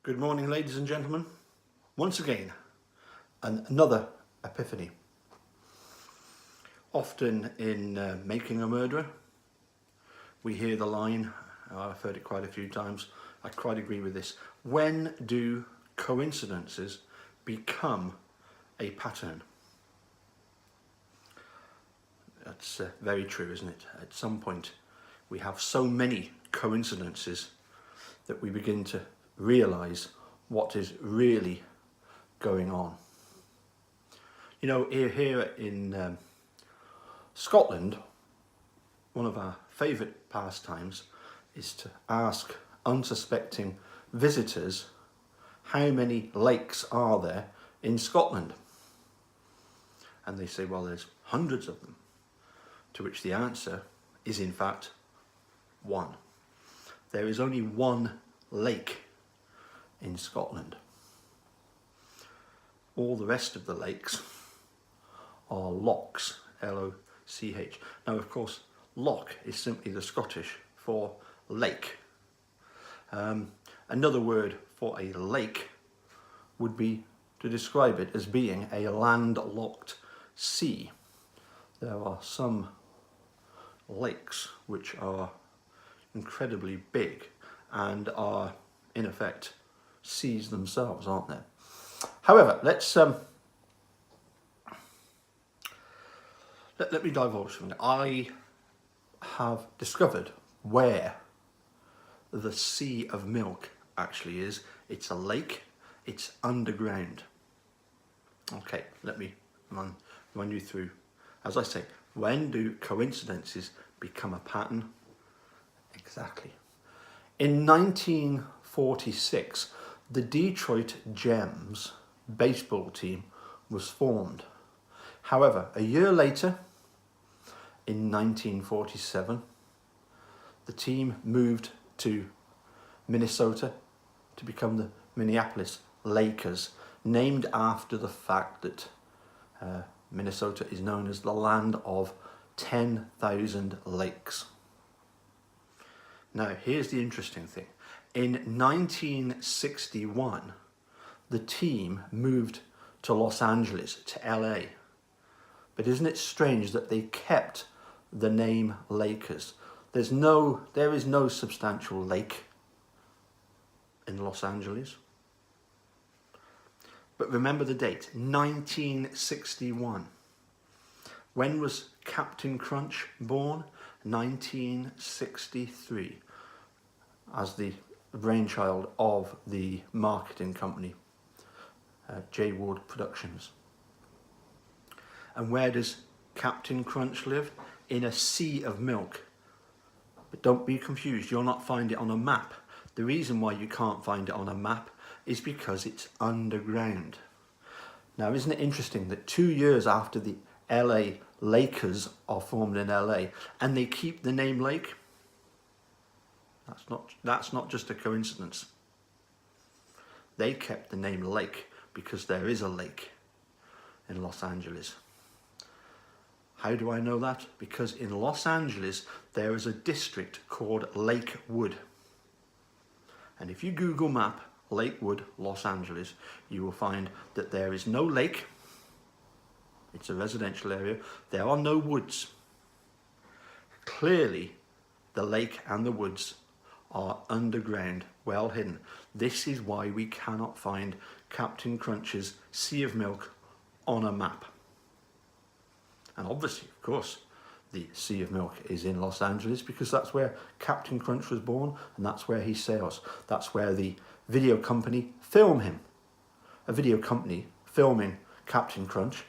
Good morning, ladies and gentlemen. Once again, another epiphany. Often in Making a Murderer, we hear the line, I've heard it quite a few times, I quite agree with this. When do coincidences become a pattern? That's very true, isn't it? At some point, we have so many coincidences that we begin to realise what is really going on. You know, here in Scotland, one of our favourite pastimes is to ask unsuspecting visitors how many lakes are there in Scotland. And they say, well, there's hundreds of them. To which the answer is in fact one. There is only one lake in Scotland. All the rest of the lakes are lochs, L-O-C-H. Now, of course, loch is simply the Scottish for lake. Another word for a lake would be to describe it as being a landlocked sea. There are some lakes which are incredibly big and are in effect seas themselves, aren't there? However, let me divulge something. I have discovered where the Sea of Milk actually is. It's a lake, it's underground. Okay, let me run you through. As I say, when do coincidences become a pattern? Exactly. In 1946, the Detroit Gems baseball team was formed. However, a year later, in 1947, the team moved to Minnesota to become the Minneapolis Lakers, named after the fact that Minnesota is known as the land of 10,000 lakes. Now, here's the interesting thing. In 1961, the team moved to Los Angeles, to LA. But isn't it strange that they kept the name Lakers? There is no substantial lake in Los Angeles. But remember the date, 1961. When was Captain Crunch born? 1963, as the brainchild of the marketing company, J. Ward Productions. And where does Captain Crunch live? In a sea of milk. But don't be confused, you'll not find it on a map. The reason why you can't find it on a map is because it's underground. Now, isn't it interesting that 2 years after the LA Lakers are formed in LA and they keep the name Lake? That's not just a coincidence. They kept the name Lake because there is a lake in Los Angeles. How do I know that? Because in Los Angeles there is a district called Lakewood. And if you Google map Lakewood, Los Angeles, you will find that there is no lake. It's a residential area. There are no woods. Clearly, the lake and the woods are underground, well hidden. This is why we cannot find Captain Crunch's Sea of Milk on a map. And obviously, of course, the Sea of Milk is in Los Angeles because that's where Captain Crunch was born and that's where he sails. That's where the video company film him. A video company filming Captain Crunch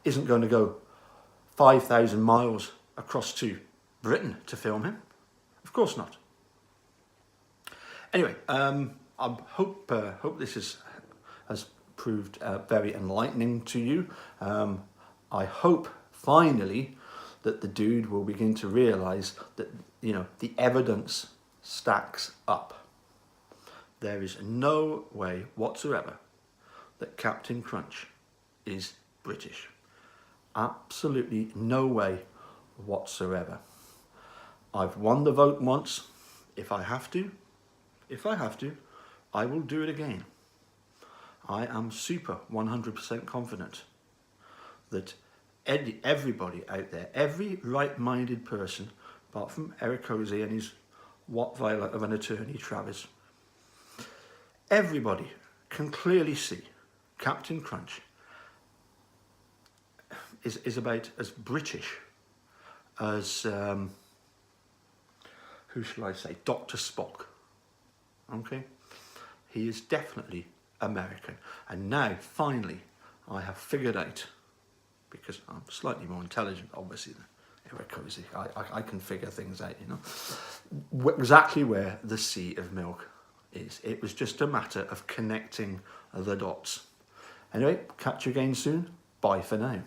isn't going to go 5,000 miles across to Britain to film him. Of course not. Anyway, I hope this has proved very enlightening to you. I hope finally that the dude will begin to realise that, you know, the evidence stacks up. There is no way whatsoever that Captain Crunch is British. Absolutely no way whatsoever. I've won the vote once. If I have to, I will do it again. I am super 100% confident that everybody out there, every right-minded person, apart from Eric Cosey and his Wattweiler of an attorney, Travis, everybody can clearly see Captain Crunch is about as British as, who shall I say, Dr. Spock. Okay? He is definitely American. And now, finally, I have figured out, because I'm slightly more intelligent, obviously, than Eric Cosey. I can figure things out, you know, exactly where the Sea of Milk is. It was just a matter of connecting the dots. Anyway, catch you again soon. Bye for now.